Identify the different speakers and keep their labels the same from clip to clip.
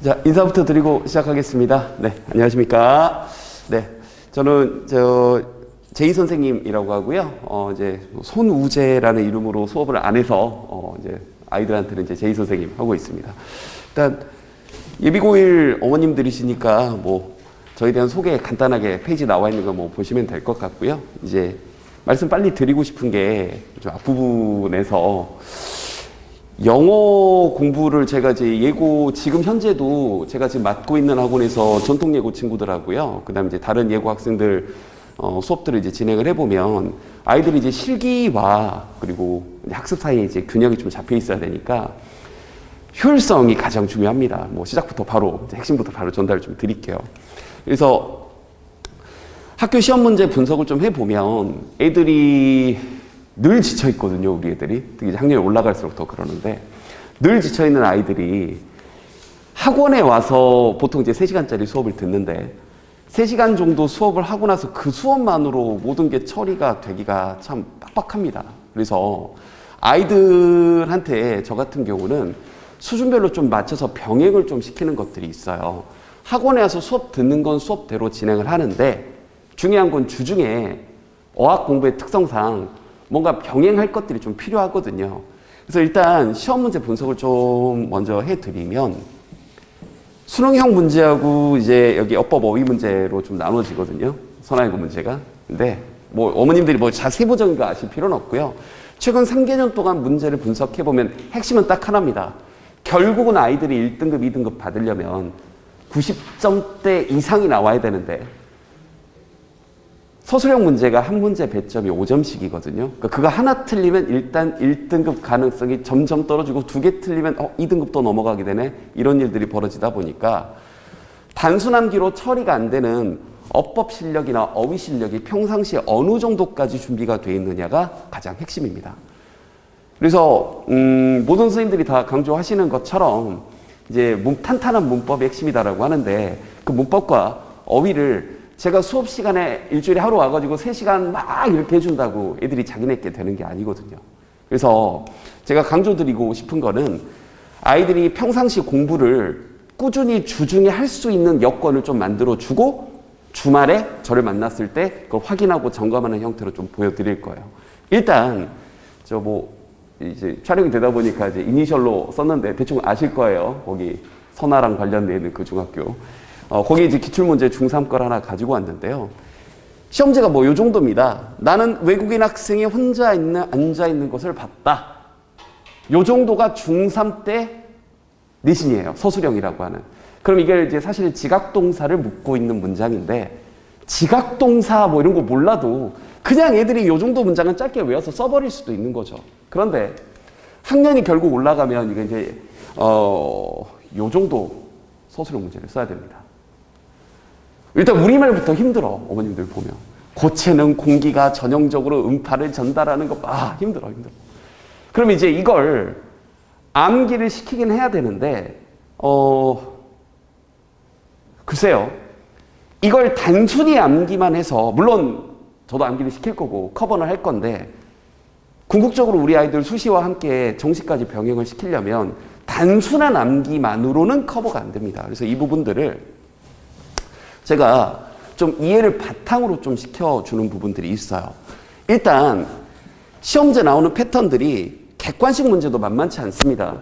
Speaker 1: 자, 인사부터 드리고 시작하겠습니다. 네, 안녕하십니까. 네, 저는 제이 선생님이라고 하고요. 이제 손우재라는 이름으로 수업을 안 해서 이제 아이들한테는 이제 제이 선생님 하고 있습니다. 일단 예비고1 어머님들이시니까 뭐 저에 대한 소개 간단하게 페이지 나와 있는 거 뭐 보시면 될 것 같고요. 이제 말씀 빨리 드리고 싶은 게 좀 앞부분에서 영어 공부를 제가 이제 예고 지금 현재도 제가 지금 맡고 있는 학원에서 전통 예고 친구들하고요. 그다음에 이제 다른 예고 학생들 수업들을 이제 진행을 해보면 아이들이 이제 실기와 그리고 학습 사이에 이제 균형이 좀 잡혀 있어야 되니까 효율성이 가장 중요합니다. 뭐 시작부터 바로 핵심부터 바로 전달 좀 드릴게요. 그래서 학교 시험 문제 분석을 좀 해보면 애들이 늘 지쳐있거든요, 우리 애들이. 특히 학년이 올라갈수록 더 그러는데, 늘 지쳐있는 아이들이 학원에 와서 보통 이제 3시간짜리 수업을 듣는데, 3시간 정도 수업을 하고 나서 그 수업만으로 모든 게 처리가 되기가 참 빡빡합니다. 그래서 아이들한테 저 같은 경우는 수준별로 좀 맞춰서 병행을 좀 시키는 것들이 있어요. 학원에 와서 수업 듣는 건 수업대로 진행을 하는데, 중요한 건 주중에 어학 공부의 특성상 뭔가 병행할 것들이 좀 필요하거든요. 그래서 일단 시험 문제 분석을 좀 먼저 해드리면 수능형 문제하고 이제 여기 어법 어휘 문제로 좀 나눠지거든요. 선화인구 문제가. 근데 뭐 어머님들이 뭐 세부적인 거 아실 필요는 없고요. 최근 3개년 동안 문제를 분석해보면 핵심은 딱 하나입니다. 결국은 아이들이 1등급, 2등급 받으려면 90점대 이상이 나와야 되는데 서술형 문제가 한 문제 배점이 5점씩이거든요. 그러니까 그거 하나 틀리면 일단 1등급 가능성이 점점 떨어지고 2개 틀리면 2등급도 넘어가게 되네. 이런 일들이 벌어지다 보니까 단순 암기로 처리가 안 되는 어법 실력이나 어휘 실력이 평상시에 어느 정도까지 준비가 돼 있느냐가 가장 핵심입니다. 그래서 모든 선생님들이 다 강조하시는 것처럼 이제 탄탄한 문법이 핵심이다라고 하는데 그 문법과 어휘를 제가 수업 시간에 일주일에 하루 와가지고 3시간 막 이렇게 해준다고 애들이 자기네께 되는 게 아니거든요. 그래서 제가 강조드리고 싶은 거는 아이들이 평상시 공부를 꾸준히 주중에 할 수 있는 여건을 좀 만들어주고 주말에 저를 만났을 때 그걸 확인하고 점검하는 형태로 좀 보여드릴 거예요. 일단 이제 촬영이 되다 보니까 이제 이니셜로 썼는데 대충 아실 거예요. 거기 선아랑 관련되어 있는 그 중학교. 거기 이제 기출문제 중3 걸 하나 가지고 왔는데요. 시험지가 뭐 요 정도입니다. 나는 외국인 학생이 혼자 앉아있는 것을 봤다. 요 정도가 중3 때 내신이에요. 서술형이라고 하는. 그럼 이게 이제 사실 지각동사를 묻고 있는 문장인데 지각동사 뭐 이런 거 몰라도 그냥 애들이 요 정도 문장은 짧게 외워서 써버릴 수도 있는 거죠. 그런데 학년이 결국 올라가면 이게 이제 요 정도 서술형 문제를 써야 됩니다. 일단 우리말부터 힘들어. 어머님들 보면 고체는 공기가 전형적으로 음파를 전달하는 것 힘들어. 그럼 이제 이걸 암기를 시키긴 해야 되는데 글쎄요. 이걸 단순히 암기만 해서 물론 저도 암기를 시킬 거고 커버는 할 건데 궁극적으로 우리 아이들 수시와 함께 정시까지 병행을 시키려면 단순한 암기만으로는 커버가 안 됩니다. 그래서 이 부분들을 제가 좀 이해를 바탕으로 좀 시켜주는 부분들이 있어요. 일단 시험제 나오는 패턴들이 객관식 문제도 만만치 않습니다.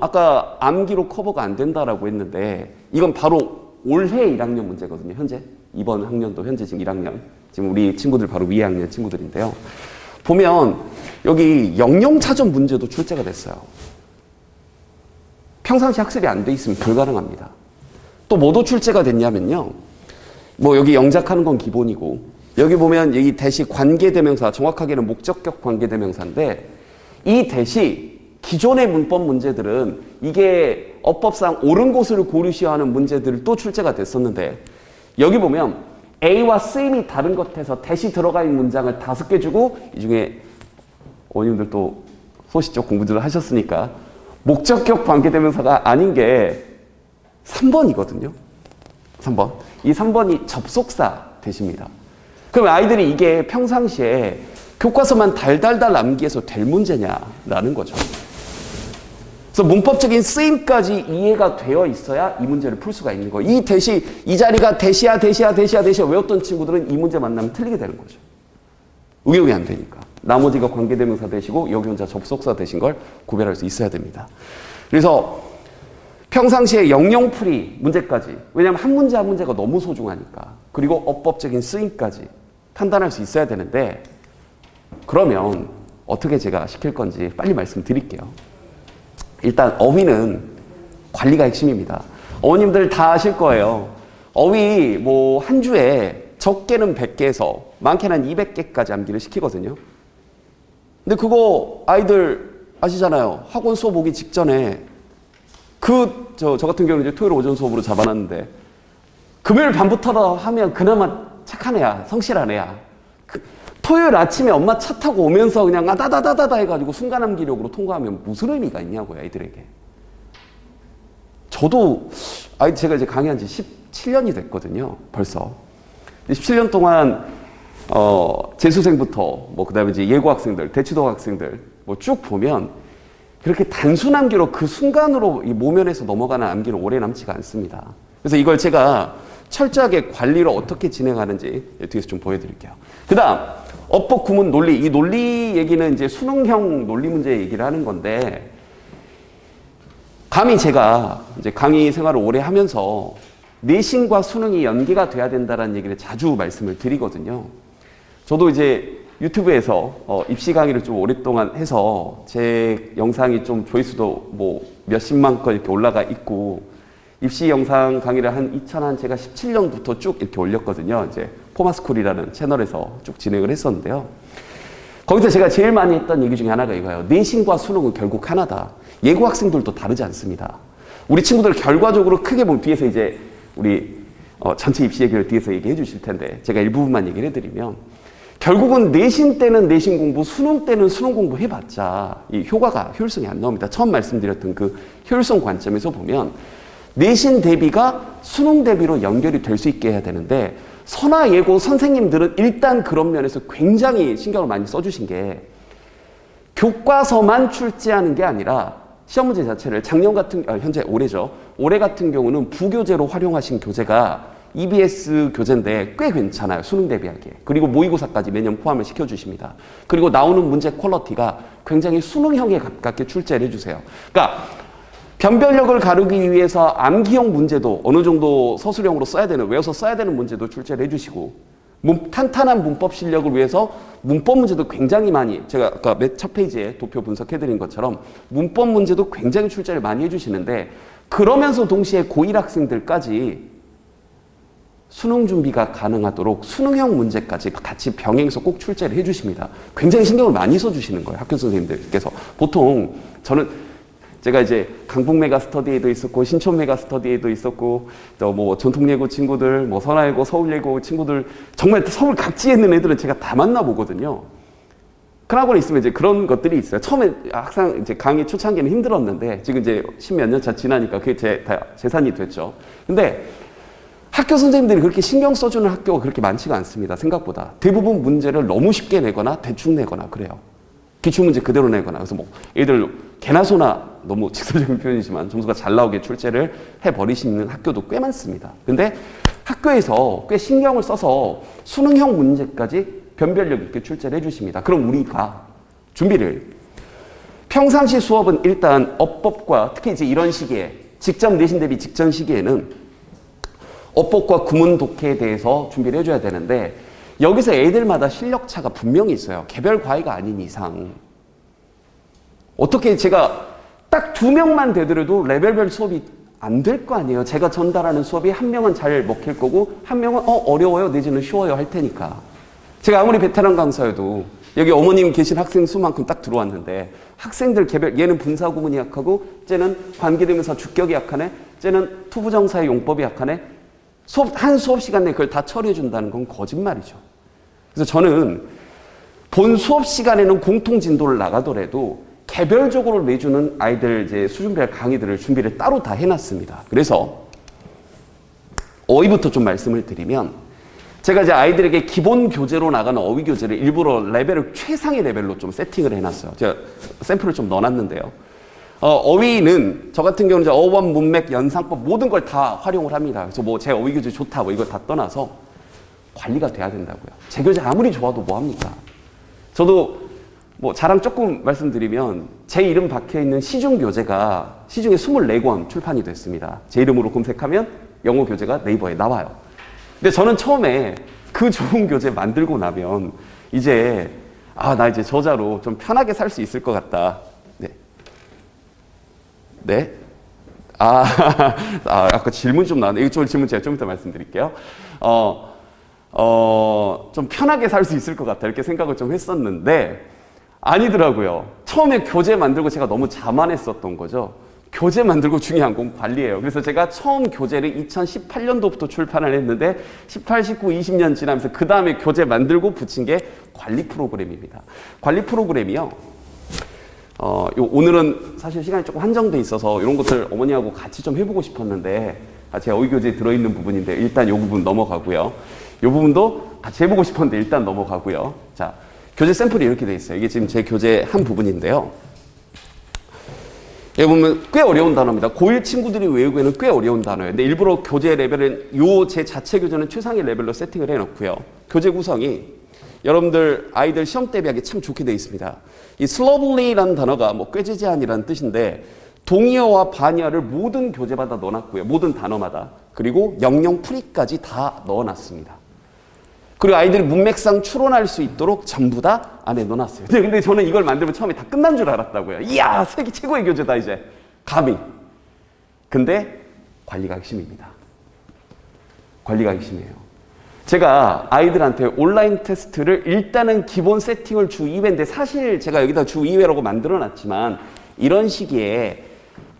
Speaker 1: 아까 암기로 커버가 안 된다라고 했는데 이건 바로 올해 1학년 문제거든요. 현재 이번 학년도 현재 지금 1학년 지금 우리 친구들 바로 위에 학년 친구들인데요. 보면 여기 영영차전 문제도 출제가 됐어요. 평상시 학습이 안 돼 있으면 불가능합니다. 또 뭐도 출제가 됐냐면요. 뭐 여기 영작하는 건 기본이고 여기 보면 이 대시 관계대명사 정확하게는 목적격 관계대명사인데 이 대시 기존의 문법 문제들은 이게 어법상 옳은 곳을 고르셔야 하는 문제들을 또 출제가 됐었는데 여기 보면 A와 쓰임이 다른 것에서 대시 들어가 있는 문장을 5개 주고 이 중에 어머님들 또 소시적 공부들을 하셨으니까 목적격 관계대명사가 아닌 게 3번이거든요. 3번. 이 3번이 접속사 대시입니다. 그럼 아이들이 이게 평상시에 교과서만 달달달 암기해서 될 문제냐라는 거죠. 그래서 문법적인 쓰임까지 이해가 되어 있어야 이 문제를 풀 수가 있는 거예요. 이 자리가 대시야 외웠던 친구들은 이 문제 만나면 틀리게 되는 거죠. 응용이 안 되니까. 나머지가 관계대명사 되시고 여기 혼자 접속사 되신 걸 구별할 수 있어야 됩니다. 그래서 평상시에 영영풀이 문제까지, 왜냐하면 한 문제 한 문제가 너무 소중하니까, 그리고 어법적인 쓰임까지 판단할 수 있어야 되는데, 그러면 어떻게 제가 시킬 건지 빨리 말씀드릴게요. 일단 어휘는 관리가 핵심입니다. 어머님들 다 아실 거예요. 어휘 뭐 한 주에 적게는 100개에서 많게는 한 200개까지 암기를 시키거든요. 근데 그거 아이들 아시잖아요. 학원 수업 오기 직전에 저 같은 경우는 이제 토요일 오전 수업으로 잡아놨는데 금요일 밤부터 하면 그나마 착한 애야, 성실한 애야. 토요일 아침에 엄마 차 타고 오면서 그냥 다다다다다 해가지고 순간암 기록으로 통과하면 무슨 의미가 있냐고요, 아이들에게. 저도 제가 이제 강의한 지 17년이 됐거든요, 벌써. 17년 동안 재수생부터 뭐 그다음에 이제 예고 학생들, 대치동 학생들 뭐 쭉 보면 그렇게 단순 암기로 그 순간으로 이 모면에서 넘어가는 암기는 오래 남지가 않습니다. 그래서 이걸 제가 철저하게 관리를 어떻게 진행하는지 뒤에서 좀 보여드릴게요. 그다음 어법, 구문, 논리. 이 논리 얘기는 이제 수능형 논리 문제 얘기를 하는 건데, 감히 제가 이제 강의 생활을 오래 하면서 내신과 수능이 연계가 돼야 된다는 얘기를 자주 말씀을 드리거든요. 저도 이제 유튜브에서 입시 강의를 좀 오랫동안 해서 제 영상이 좀 조회수도 뭐 몇십만 건 이렇게 올라가 있고, 입시 영상 강의를 제가 17년부터 쭉 이렇게 올렸거든요. 이제 포마스쿨이라는 채널에서 쭉 진행을 했었는데요. 거기서 제가 제일 많이 했던 얘기 중에 하나가 이거예요. 내신과 수능은 결국 하나다. 예고 학생들도 다르지 않습니다. 우리 친구들 결과적으로 크게 보면 뒤에서 이제 우리 전체 입시 얘기를 뒤에서 얘기해 주실 텐데 제가 일부분만 얘기를 해드리면, 결국은 내신 때는 내신 공부, 수능 때는 수능 공부 해봤자 이 효율성이 안 나옵니다. 처음 말씀드렸던 그 효율성 관점에서 보면 내신 대비가 수능 대비로 연결이 될 수 있게 해야 되는데, 선화 예고 선생님들은 일단 그런 면에서 굉장히 신경을 많이 써주신 게, 교과서만 출제하는 게 아니라 시험 문제 자체를 현재 올해 같은 경우는 부교재로 활용하신 교재가 EBS 교재인데 꽤 괜찮아요. 수능 대비하기에. 그리고 모의고사까지 매년 포함을 시켜주십니다. 그리고 나오는 문제 퀄리티가 굉장히 수능형에 가깝게 출제를 해주세요. 그러니까 변별력을 가르기 위해서 암기형 문제도 어느 정도 서술형으로 외워서 써야 되는 문제도 출제를 해주시고, 탄탄한 문법 실력을 위해서 문법 문제도 굉장히 많이, 제가 아까 맨 첫 페이지에 도표 분석해드린 것처럼 문법 문제도 굉장히 출제를 많이 해주시는데, 그러면서 동시에 고1 학생들까지 수능 준비가 가능하도록 수능형 문제까지 같이 병행해서 꼭 출제를 해주십니다. 굉장히 신경을 많이 써주시는 거예요, 학교 선생님들께서. 보통 제가 이제 강북 메가 스터디에도 있었고, 신촌 메가 스터디에도 있었고, 또 뭐 전통예고 친구들, 뭐 선화예고, 서울예고 친구들, 정말 서울 각지에 있는 애들은 제가 다 만나보거든요. 큰 학원에 있으면 이제 그런 것들이 있어요. 처음에 항상 이제 강의 초창기는 힘들었는데, 지금 이제 10몇 년 차 지나니까 그게 다 재산이 됐죠. 근데 학교 선생님들이 그렇게 신경 써주는 학교가 그렇게 많지가 않습니다, 생각보다. 대부분 문제를 너무 쉽게 내거나 대충 내거나 그래요. 기출문제 그대로 내거나. 그래서 뭐 애들 개나 소나, 너무 직설적인 표현이지만 점수가 잘 나오게 출제를 해버리시는 학교도 꽤 많습니다. 근데 학교에서 꽤 신경을 써서 수능형 문제까지 변별력 있게 출제를 해주십니다. 그럼 우리가 준비를, 평상시 수업은 일단 어법과 특히 이제 이런 시기에, 직접 내신 대비 직전 시기에는 어법과 구문 독해에 대해서 준비를 해줘야 되는데, 여기서 애들마다 실력 차가 분명히 있어요. 개별 과외가 아닌 이상. 어떻게 제가 딱 2명만 되더라도 레벨별 수업이 안 될 거 아니에요. 제가 전달하는 수업이 한 명은 잘 먹힐 거고 한 명은 어려워요 내지는 쉬워요 할 테니까. 제가 아무리 베테랑 강사여도 여기 어머님 계신 학생 수만큼 딱 들어왔는데, 학생들 개별, 얘는 분사구문이 약하고 쟤는 관계대명사 주격이 약하네, 쟤는 투부정사의 용법이 약하네, 한 수업 시간 내에 그걸 다 처리해 준다는 건 거짓말이죠. 그래서 저는 본 수업 시간에는 공통 진도를 나가더라도 개별적으로 내주는 아이들 이제 수준별 강의들을 준비를 따로 다 해놨습니다. 그래서 어휘부터 좀 말씀을 드리면, 제가 이제 아이들에게 기본 교재로 나가는 어휘 교재를 일부러 레벨을 최상의 레벨로 좀 세팅을 해놨어요. 제가 샘플을 좀 넣어놨는데요. 어휘는 저 같은 경우는 이제 어원, 문맥, 연상법 모든 걸 다 활용을 합니다. 그래서 뭐 제 어휘 교재 좋다 뭐 이거 다 떠나서 관리가 돼야 된다고요. 제 교재 아무리 좋아도 뭐 합니까? 저도 뭐 자랑 조금 말씀드리면 제 이름 박혀있는 시중 교재가 시중에 24권 출판이 됐습니다. 제 이름으로 검색하면 영어 교재가 네이버에 나와요. 근데 저는 처음에 그 좋은 교재 만들고 나면 이제 나 이제 저자로 좀 편하게 살 수 있을 것 같다. 네. 아까 질문 좀 나왔네. 이거 질문 제가 좀 이따 말씀드릴게요. 좀 편하게 살 수 있을 것 같다. 이렇게 생각을 좀 했었는데, 아니더라고요. 처음에 교재 만들고 제가 너무 자만했었던 거죠. 교재 만들고 중요한 건 관리예요. 그래서 제가 처음 교재를 2018년도부터 출판을 했는데, 18, 19, 20년 지나면서 그 다음에 교재 만들고 붙인 게 관리 프로그램입니다. 관리 프로그램이요. 오늘은 사실 시간이 조금 한정돼 있어서 이런 것들 어머니하고 같이 좀 해보고 싶었는데 제 어휘교재에 들어있는 부분인데 일단 이 부분 넘어가고요. 이 부분도 같이 해보고 싶었는데 일단 넘어가고요. 자, 교재 샘플이 이렇게 돼 있어요. 이게 지금 제 교재 한 부분인데요. 여기 보면 꽤 어려운 단어입니다. 고1 친구들이 외우기에는 꽤 어려운 단어예요. 근데 일부러 교재 레벨은 제 자체 교재는 최상위 레벨로 세팅을 해놓고요. 교재 구성이 여러분들 아이들 시험 대비하기 참 좋게 되어 있습니다. 이 slowly라는 단어가 뭐 꾀지지 않이라는 뜻인데 동의어와 반의어를 모든 교재마다 넣어놨고요. 모든 단어마다. 그리고 영영 풀이까지 다 넣어놨습니다. 그리고 아이들이 문맥상 추론할 수 있도록 전부 다 안에 넣어놨어요. 근데 저는 이걸 만들면 처음에 다 끝난 줄 알았다고요. 이야, 세계 최고의 교재다 이제. 감히. 근데 관리가 핵심입니다. 관리가 핵심이에요. 제가 아이들한테 온라인 테스트를 일단은 기본 세팅을 주 2회인데 사실 제가 여기다 주 2회라고 만들어 놨지만 이런 시기에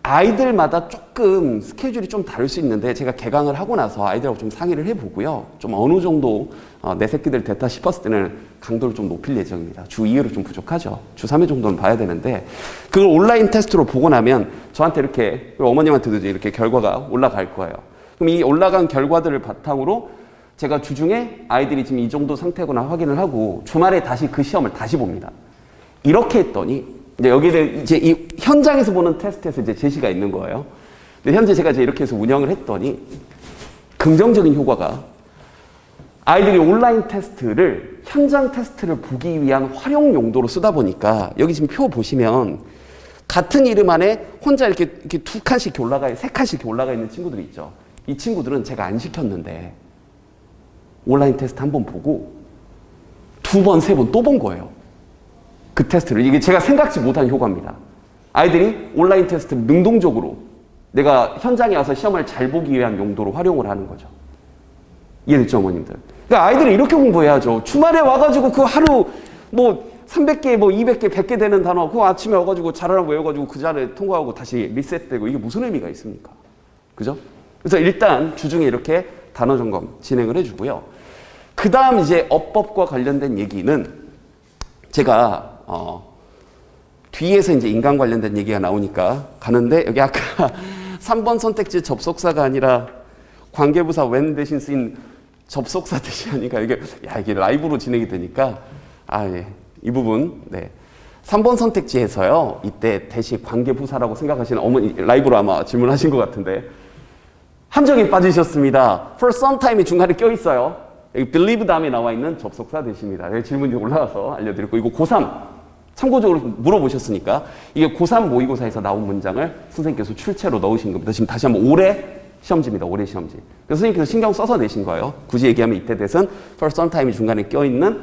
Speaker 1: 아이들마다 조금 스케줄이 좀 다를 수 있는데 제가 개강을 하고 나서 아이들하고 좀 상의를 해보고요. 좀 어느 정도 내 새끼들 됐다 싶었을 때는 강도를 좀 높일 예정입니다. 주 2회로 좀 부족하죠. 주 3회 정도는 봐야 되는데 그걸 온라인 테스트로 보고 나면 저한테 이렇게 어머님한테도 이렇게 결과가 올라갈 거예요. 그럼 이 올라간 결과들을 바탕으로 제가 주중에 아이들이 지금 이 정도 상태구나 확인을 하고 주말에 다시 그 시험을 다시 봅니다. 이렇게 했더니 이제 여기는 이제 이 현장에서 보는 테스트에서 이제 제시가 있는 거예요. 근데 현재 제가 이제 이렇게 해서 운영을 했더니 긍정적인 효과가 아이들이 온라인 테스트를 현장 테스트를 보기 위한 활용 용도로 쓰다 보니까 여기 지금 표 보시면 같은 이름 안에 혼자 이렇게 두 칸씩 올라가 세 칸씩 이렇게 올라가 있는 친구들이 있죠. 이 친구들은 제가 안 시켰는데 온라인 테스트 한 번 보고 두 번, 세 번 또 본 거예요. 그 테스트를. 이게 제가 생각지 못한 효과입니다. 아이들이 온라인 테스트를 능동적으로 내가 현장에 와서 시험을 잘 보기 위한 용도로 활용을 하는 거죠. 이해됐죠, 어머님들? 그러니까 아이들이 이렇게 공부해야죠. 주말에 와가지고 그 하루 뭐 300개, 뭐 200개, 100개 되는 단어 그거 아침에 와가지고 잘하라고 외워가지고 그 자리에 통과하고 다시 리셋되고 이게 무슨 의미가 있습니까? 그죠? 그래서 일단 주중에 이렇게 단어 점검 진행을 해주고요. 그 다음 이제 어법과 관련된 얘기는 제가 뒤에서 이제 인간 관련된 얘기가 나오니까 가는데 여기 아까 3번 선택지 접속사가 아니라 관계부사 when 대신 쓰인 접속사 대신하니까 이게 라이브로 진행이 되니까 예. 이 부분 3번 선택지에서요. 이때 대신 관계부사라고 생각하시는 어머니 라이브로 아마 질문하신 것 같은데 함정에 빠지셨습니다. For some time이 중간에 껴있어요. 여기 believe 다음에 나와 있는 접속사 대시입니다. 질문이 올라와서 알려드렸고 이거 고3 참고적으로 물어보셨으니까 이게 고3 모의고사에서 나온 문장을 선생님께서 출제로 넣으신 겁니다. 지금 다시 한번 올해 시험지입니다. 올해 시험지. 그래서 선생님께서 신경 써서 내신 거예요. 굳이 얘기하면 이때 대선 for some time이 중간에 껴있는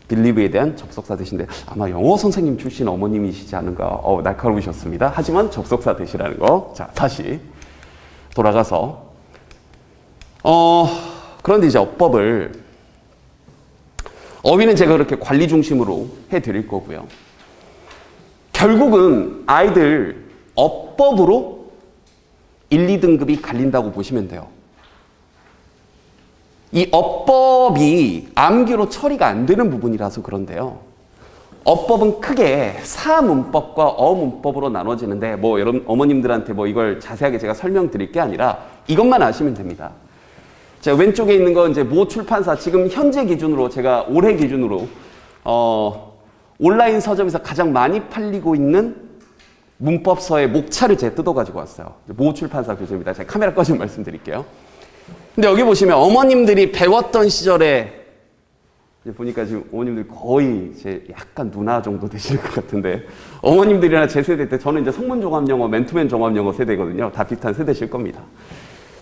Speaker 1: believe에 대한 접속사 대신데 아마 영어 선생님 출신 어머님이시지 않은가 날카로우셨습니다. 하지만 접속사 대시라는 거. 자, 다시 돌아가서 그런데 이제 어법을 어휘는 제가 그렇게 관리 중심으로 해드릴 거고요. 결국은 아이들 어법으로 1, 2등급이 갈린다고 보시면 돼요. 이 어법이 암기로 처리가 안 되는 부분이라서 그런데요. 어법은 크게 사문법과 어문법으로 나눠지는데 뭐 여러분 어머님들한테 뭐 이걸 자세하게 제가 설명드릴 게 아니라 이것만 아시면 됩니다. 자, 왼쪽에 있는 건 이제 모 출판사 지금 현재 기준으로 제가 올해 기준으로 온라인 서점에서 가장 많이 팔리고 있는 문법서의 목차를 제가 뜯어가지고 왔어요. 모 출판사 교수입니다. 제가 카메라 꺼지면 말씀드릴게요. 근데 여기 보시면 어머님들이 배웠던 시절에 보니까 지금 어머님들 거의 제 약간 누나 정도 되실 것 같은데 어머님들이나 제 세대 때 저는 이제 성문종합영어, 맨투맨 종합영어 세대거든요. 다 비슷한 세대실 겁니다.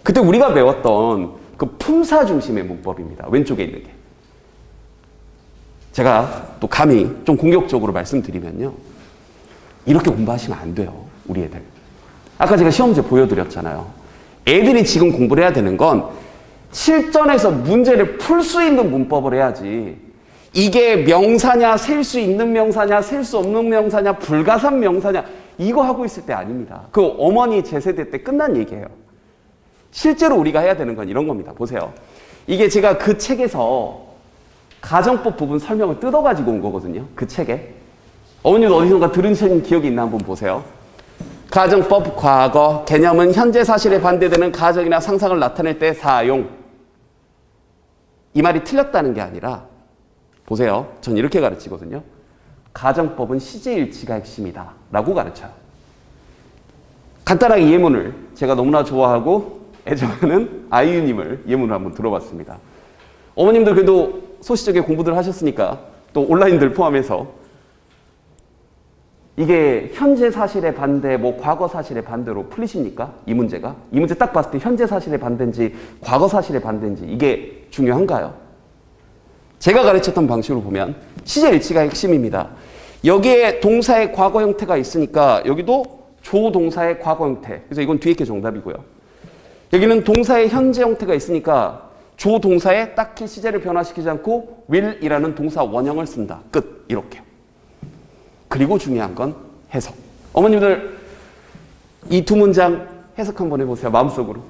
Speaker 1: 그때 우리가 배웠던 그 품사 중심의 문법입니다. 왼쪽에 있는 게. 제가 또 감히 좀 공격적으로 말씀드리면요. 이렇게 공부하시면 안 돼요. 우리 애들. 아까 제가 시험지 보여드렸잖아요. 애들이 지금 공부를 해야 되는 건 실전에서 문제를 풀 수 있는 문법을 해야지 이게 명사냐, 셀 수 있는 명사냐, 셀 수 없는 명사냐, 불가산 명사냐 이거 하고 있을 때 아닙니다. 그 어머니 제 세대 때 끝난 얘기예요. 실제로 우리가 해야 되는 건 이런 겁니다. 보세요. 이게 제가 그 책에서 가정법 부분 설명을 뜯어가지고 온 거거든요. 그 책에. 어머니도 어디선가 들으신 기억이 있나 한번 보세요. 가정법 과거 개념은 현재 사실에 반대되는 가정이나 상상을 나타낼 때 사용. 이 말이 틀렸다는 게 아니라 보세요. 전 이렇게 가르치거든요. 가정법은 시제일치가 핵심이다 라고 가르쳐요. 간단하게 예문을 제가 너무나 좋아하고 애정하는 아이유님을 예문을 한번 들어봤습니다. 어머님들 그래도 소시적에 공부들 하셨으니까 또 온라인들 포함해서 이게 현재 사실의 반대, 뭐 과거 사실의 반대로 풀리십니까? 이 문제가? 이 문제 딱 봤을 때 현재 사실의 반대인지 과거 사실의 반대인지 이게 중요한가요? 제가 가르쳤던 방식으로 보면 시제일치가 핵심입니다. 여기에 동사의 과거 형태가 있으니까 여기도 조동사의 과거 형태. 그래서 이건 뒤에 게 정답이고요. 여기는 동사의 현재 형태가 있으니까 조동사에 딱히 시제를 변화시키지 않고 will이라는 동사 원형을 쓴다. 끝. 이렇게. 그리고 중요한 건 해석. 어머님들 이 두 문장 해석 한번 해보세요. 마음속으로.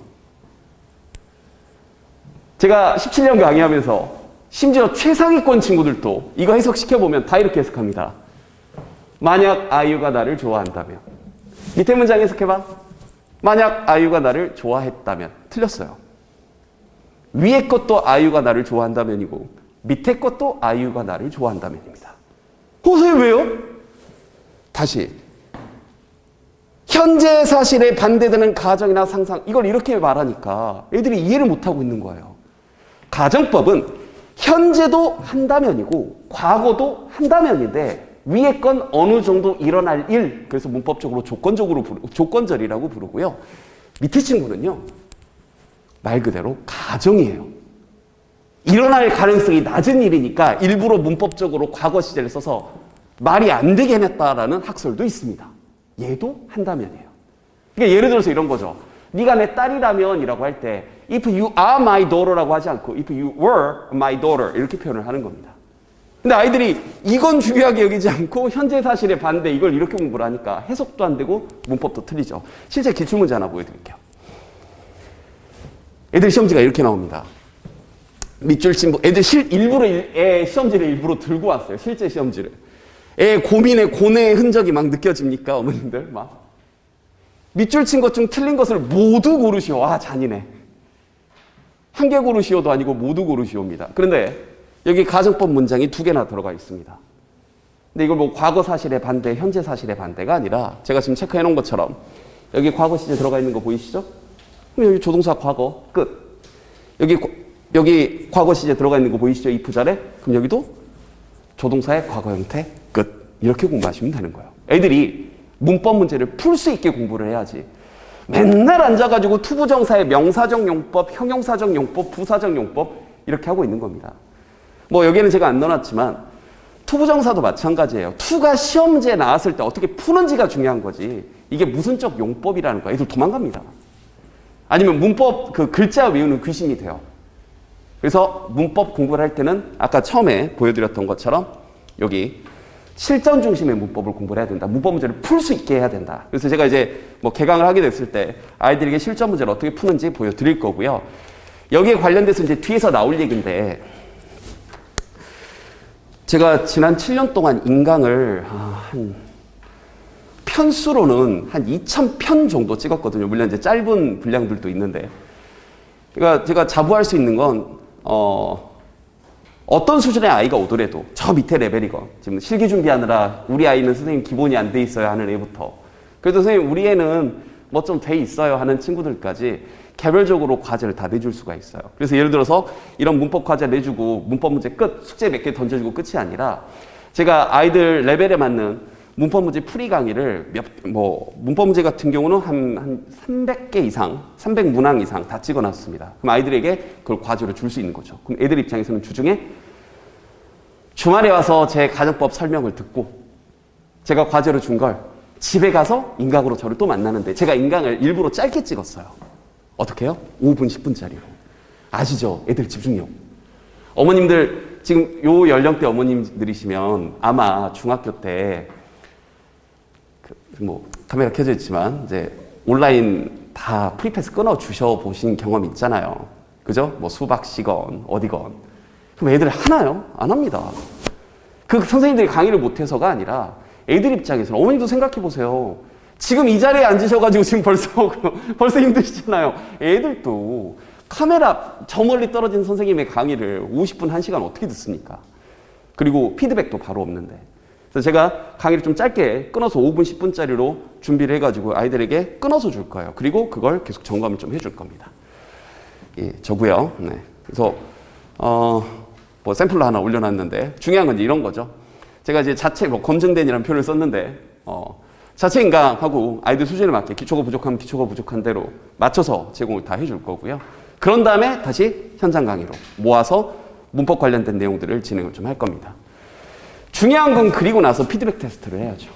Speaker 1: 제가 17년 강의하면서 심지어 최상위권 친구들도 이거 해석시켜보면 다 이렇게 해석합니다. 만약 아이유가 나를 좋아한다면. 밑에 문장 해석해봐. 만약 아이유가 나를 좋아했다면. 틀렸어요. 위에 것도 아이유가 나를 좋아한다면이고 밑에 것도 아이유가 나를 좋아한다면입니다. 선생님 왜요? 다시 현재 사실에 반대되는 가정이나 상상 이걸 이렇게 말하니까 애들이 이해를 못하고 있는 거예요. 가정법은 현재도 한다면이고 과거도 한다면인데 위에 건 어느 정도 일어날 일 그래서 문법적으로 조건절이라고 부르고요. 밑에 친구는요. 말 그대로 가정이에요. 일어날 가능성이 낮은 일이니까 일부러 문법적으로 과거 시제를 써서 말이 안 되게 해냈다라는 학설도 있습니다. 얘도 한다면이에요. 그러니까 예를 들어서 이런 거죠. 네가 내 딸이라면 이라고 할 때 if you are my daughter라고 하지 않고 if you were my daughter 이렇게 표현을 하는 겁니다. 근데 아이들이 이건 중요하게 여기지 않고 현재 사실의 반대 이걸 이렇게 공부를 하니까 해석도 안 되고 문법도 틀리죠. 실제 기출문제 하나 보여드릴게요. 애들 시험지가 이렇게 나옵니다. 밑줄 친구 애들 일부러 시험지를 일부러 들고 왔어요. 실제 시험지를. 애 고민의 고뇌의 흔적이 막 느껴집니까? 어머님들 막 밑줄 친 것 중 틀린 것을 모두 고르시오. 아 잔인해. 한 개 고르시오도 아니고 모두 고르시오입니다. 그런데 여기 가정법 문장이 두 개나 들어가 있습니다. 근데 이걸 뭐 과거 사실의 반대, 현재 사실의 반대가 아니라 제가 지금 체크해 놓은 것처럼 여기 과거 시제 들어가 있는 거 보이시죠? 그럼 여기 조동사 과거 끝. 여기 과거 시제 들어가 있는 거 보이시죠? if 자래? 그럼 여기도 조동사의 과거 형태 끝. 이렇게 공부하시면 되는 거예요. 애들이 문법 문제를 풀 수 있게 공부를 해야지. 맨날 앉아가지고 투부정사의 명사적 용법, 형용사적 용법, 부사적 용법 이렇게 하고 있는 겁니다. 뭐 여기에는 제가 안 넣어놨지만 투부정사도 마찬가지예요. 투가 시험지에 나왔을 때 어떻게 푸는지가 중요한 거지. 이게 무슨적 용법이라는 거야. 애들 도망갑니다. 아니면 문법 그 글자 외우는 귀신이 돼요. 그래서 문법 공부를 할 때는 아까 처음에 보여드렸던 것처럼 여기 실전 중심의 문법을 공부를 해야 된다. 문법 문제를 풀 수 있게 해야 된다. 그래서 제가 이제 뭐 개강을 하게 됐을 때 아이들에게 실전 문제를 어떻게 푸는지 보여드릴 거고요. 여기에 관련돼서 이제 뒤에서 나올 얘기인데 제가 지난 7년 동안 인강을 한 편수로는 한 2,000편 정도 찍었거든요. 물론 이제 짧은 분량들도 있는데 그러니까 제가 자부할 수 있는 건 어떤 수준의 아이가 오더라도 저 밑에 레벨이건 지금 실기 준비하느라 우리 아이는 선생님 기본이 안 돼 있어야 하는 애부터 그래도 선생님 우리 애는 뭐 좀 돼 있어요 하는 친구들까지 개별적으로 과제를 다 내줄 수가 있어요. 그래서 예를 들어서 이런 문법 과제 내주고 문법 문제 끝, 숙제 몇 개 던져주고 끝이 아니라 제가 아이들 레벨에 맞는 문법 문제 풀이 강의를 문법 문제 같은 경우는 한 300개 이상, 300문항 이상 다 찍어놨습니다. 그럼 아이들에게 그걸 과제로 줄 수 있는 거죠. 그럼 애들 입장에서는 주중에 주말에 와서 제 가정법 설명을 듣고 제가 과제로 준 걸 집에 가서 인강으로 저를 또 만나는데 제가 인강을 일부러 짧게 찍었어요. 어떻게 해요? 5분, 10분짜리로. 아시죠? 애들 집중력. 어머님들, 지금 요 연령대 어머님들이시면 아마 중학교 때, 카메라 켜져 있지만, 이제 온라인 다 프리패스 끊어 주셔 보신 경험 있잖아요. 그죠? 수박시건, 어디건. 그럼 애들 하나요? 안 합니다. 그 선생님들이 강의를 못해서가 아니라 애들 입장에서는 어머님도 생각해 보세요. 지금 이 자리에 앉으셔가지고 지금 벌써 힘드시잖아요. 애들도 카메라 저 멀리 떨어진 선생님의 강의를 50분, 1시간 어떻게 듣습니까? 그리고 피드백도 바로 없는데. 그래서 제가 강의를 좀 짧게 끊어서 5분, 10분짜리로 준비를 해가지고 아이들에게 끊어서 줄 거예요. 그리고 그걸 계속 점검을 좀 해줄 겁니다. 예, 저고요. 네. 그래서 샘플로 하나 올려놨는데 중요한 건 이런 거죠. 제가 이제 자체 검증된이라는 표현을 썼는데 자체 인강하고 아이들 수준에 맞게 기초가 부족하면 기초가 부족한 대로 맞춰서 제공을 다 해줄 거고요. 그런 다음에 다시 현장 강의로 모아서 문법 관련된 내용들을 진행을 좀 할 겁니다. 중요한 건 그리고 나서 피드백 테스트를 해야죠.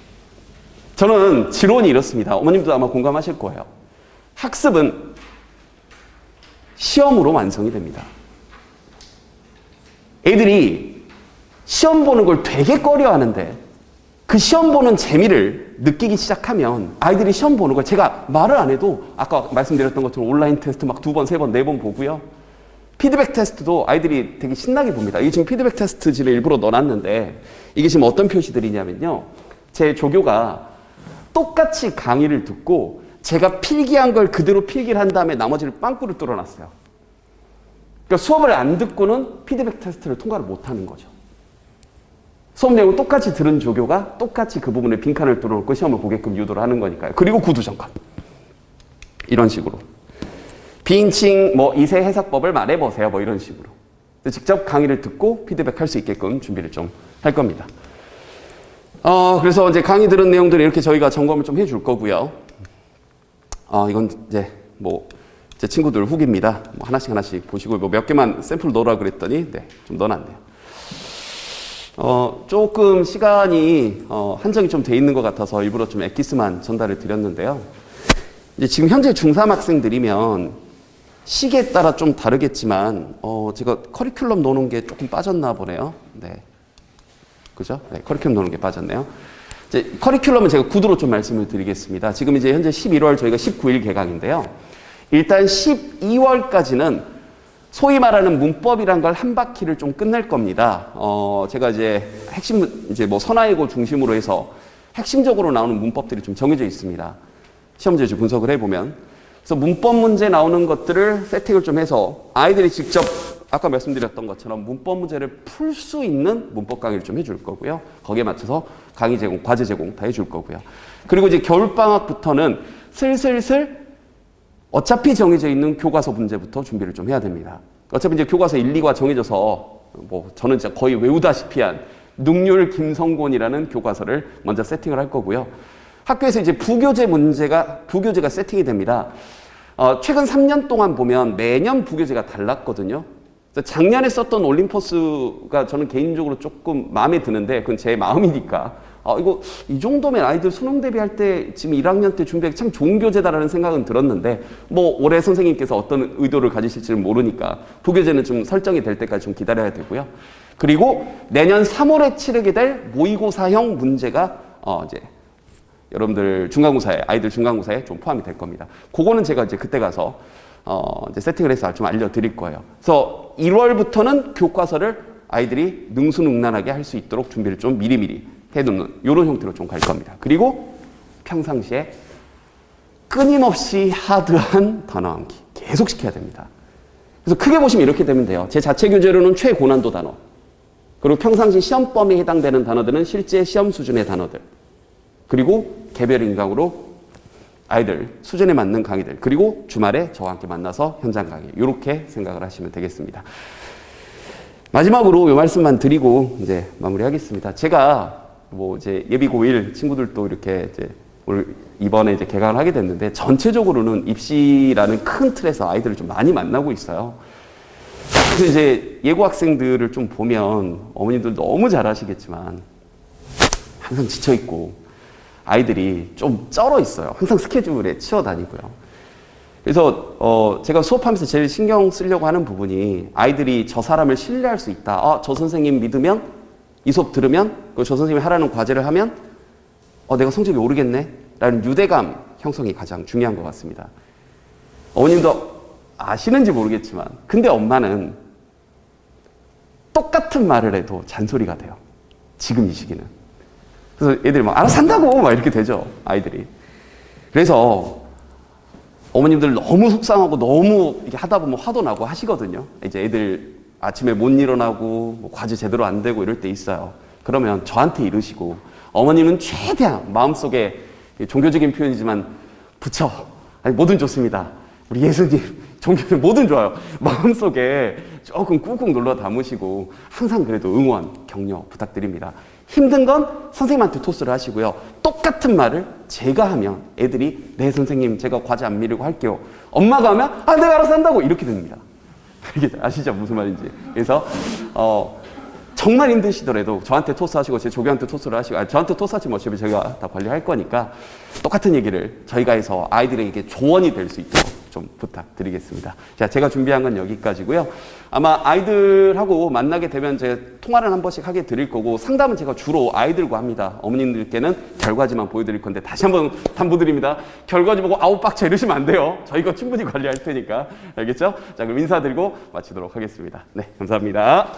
Speaker 1: 저는 지론이 이렇습니다. 어머님도 아마 공감하실 거예요. 학습은 시험으로 완성이 됩니다. 애들이 시험 보는 걸 되게 꺼려하는데 그 시험 보는 재미를 느끼기 시작하면 아이들이 시험 보는 걸 제가 말을 안 해도 아까 말씀드렸던 것처럼 온라인 테스트 막 2번, 3번, 4번 보고요. 피드백 테스트도 아이들이 되게 신나게 봅니다. 이게 지금 피드백 테스트지를 일부러 넣어놨는데 이게 지금 어떤 표시들이냐면요. 제 조교가 똑같이 강의를 듣고 제가 필기한 걸 그대로 필기를 한 다음에 나머지를 빵꾸를 뚫어놨어요. 그러니까 수업을 안 듣고는 피드백 테스트를 통과를 못하는 거죠. 수업 내용을 똑같이 들은 조교가 똑같이 그 부분에 빈칸을 뚫어놓고 시험을 보게끔 유도를 하는 거니까요. 그리고 구두점검. 이런 식으로. 비인칭 이세 해석법을 말해보세요. 이런 식으로. 직접 강의를 듣고 피드백할 수 있게끔 준비를 좀 할 겁니다. 그래서 이제 강의 들은 내용들을 이렇게 저희가 점검을 좀 해줄 거고요. 이건 이제 제 친구들 후기입니다. 하나씩 보시고 몇 개만 샘플 넣으라 그랬더니 네, 좀 넣어놨네요. 조금 시간이 한정이 좀 돼 있는 것 같아서 일부러 좀 엑기스만 전달을 드렸는데요. 이제 지금 현재 중3 학생들이면 시기에 따라 좀 다르겠지만 제가 커리큘럼 노는 게 조금 빠졌나 보네요. 네, 그죠? 네, 커리큘럼 노는 게 빠졌네요. 이제 커리큘럼은 제가 구두로 좀 말씀을 드리겠습니다. 지금 이제 현재 11월 저희가 19일 개강인데요. 일단 12월까지는 소위 말하는 문법이란 걸 한 바퀴를 좀 끝낼 겁니다. 제가 이제 핵심, 선화예고 중심으로 해서 핵심적으로 나오는 문법들이 좀 정해져 있습니다. 시험제주 분석을 해보면. 그래서 문법 문제 나오는 것들을 세팅을 좀 해서 아이들이 직접 아까 말씀드렸던 것처럼 문법 문제를 풀 수 있는 문법 강의를 좀 해줄 거고요. 거기에 맞춰서 강의 제공, 과제 제공 다 해줄 거고요. 그리고 이제 겨울방학부터는 슬슬슬 어차피 정해져 있는 교과서 문제부터 준비를 좀 해야 됩니다. 어차피 이제 교과서 1, 2가 정해져서 저는 진짜 거의 외우다시피 한 능률 김성곤이라는 교과서를 먼저 세팅을 할 거고요. 학교에서 이제 부교재가 세팅이 됩니다. 최근 3년 동안 보면 매년 부교재가 달랐거든요. 작년에 썼던 올림퍼스가 저는 개인적으로 조금 마음에 드는데 그건 제 마음이니까 이 정도면 아이들 수능 대비할 때 지금 1학년 때 준비하기 참 좋은 교재다라는 생각은 들었는데 올해 선생님께서 어떤 의도를 가지실지는 모르니까 부교재는 좀 설정이 될 때까지 좀 기다려야 되고요. 그리고 내년 3월에 치르게 될 모의고사형 문제가 이제 여러분들 아이들 중간고사에 좀 포함이 될 겁니다. 그거는 제가 이제 그때 가서 이제 세팅을 해서 좀 알려드릴 거예요. 그래서 1월부터는 교과서를 아이들이 능수능란하게 할 수 있도록 준비를 좀 미리미리 해두는 이런 형태로 좀 갈 겁니다. 그리고 평상시에 끊임없이 하드한 단어 암기 계속 시켜야 됩니다. 그래서 크게 보시면 이렇게 되면 돼요. 제 자체 교재로는 최고난도 단어, 그리고 평상시 시험 범위에 해당되는 단어들은 실제 시험 수준의 단어들, 그리고 개별 인강으로 아이들 수준에 맞는 강의들, 그리고 주말에 저와 함께 만나서 현장 강의, 이렇게 생각을 하시면 되겠습니다. 마지막으로 이 말씀만 드리고 이제 마무리하겠습니다. 제가 뭐 이제 예비고1 친구들도 이렇게 이제 이번에 이제 개강을 하게 됐는데, 전체적으로는 입시라는 큰 틀에서 아이들을 좀 많이 만나고 있어요. 그래서 이제 예고 학생들을 좀 보면 어머님들 너무 잘 아시겠지만 항상 지쳐 있고 아이들이 좀 쩔어 있어요. 항상 스케줄에 치여 다니고요. 그래서 제가 수업하면서 제일 신경 쓰려고 하는 부분이, 아이들이 저 사람을 신뢰할 수 있다. 저 선생님 믿으면, 이 수업 들으면, 저 선생님이 하라는 과제를 하면 내가 성적이 오르겠네 라는 유대감 형성이 가장 중요한 것 같습니다. 어머님도 아시는지 모르겠지만, 근데 엄마는 똑같은 말을 해도 잔소리가 돼요. 지금 이 시기는. 그래서 애들이 막 알아서 한다고 막 이렇게 되죠, 아이들이. 그래서 어머님들 너무 속상하고 너무 이렇게 하다 보면 화도 나고 하시거든요. 이제 애들 아침에 못 일어나고 뭐 과제 제대로 안 되고 이럴 때 있어요. 그러면 저한테 이러시고, 어머님은 최대한 마음속에, 종교적인 표현이지만 부처, 아니 뭐든 좋습니다, 우리 예수님, 종교는 뭐든 좋아요, 마음속에 조금 꾹꾹 눌러 담으시고 항상 그래도 응원, 격려 부탁드립니다. 힘든 건 선생님한테 토스를 하시고요. 똑같은 말을 제가 하면 애들이 네 선생님 제가 과제 안 미루고 할게요. 엄마가 하면 내가 알아서 한다고, 이렇게 됩니다. 이게 아시죠? 무슨 말인지. 그래서 정말 힘드시더라도 저한테 토스하시고 제 조교한테 토스를 하시고, 저한테 토스하지 마시고 제가 다 관리할 거니까 똑같은 얘기를 저희가 해서 아이들에게 조언이 될 수 있도록 좀 부탁드리겠습니다. 자, 제가 준비한 건 여기까지고요. 아마 아이들하고 만나게 되면 제가 통화를 한 번씩 하게 드릴 거고, 상담은 제가 주로 아이들과 합니다. 어머님들께는 결과지만 보여드릴 건데, 다시 한번 당부드립니다. 결과지 보고 아우 빡쳐 이러시면 안 돼요. 저희가 충분히 관리할 테니까. 알겠죠? 자, 그럼 인사드리고 마치도록 하겠습니다. 네, 감사합니다.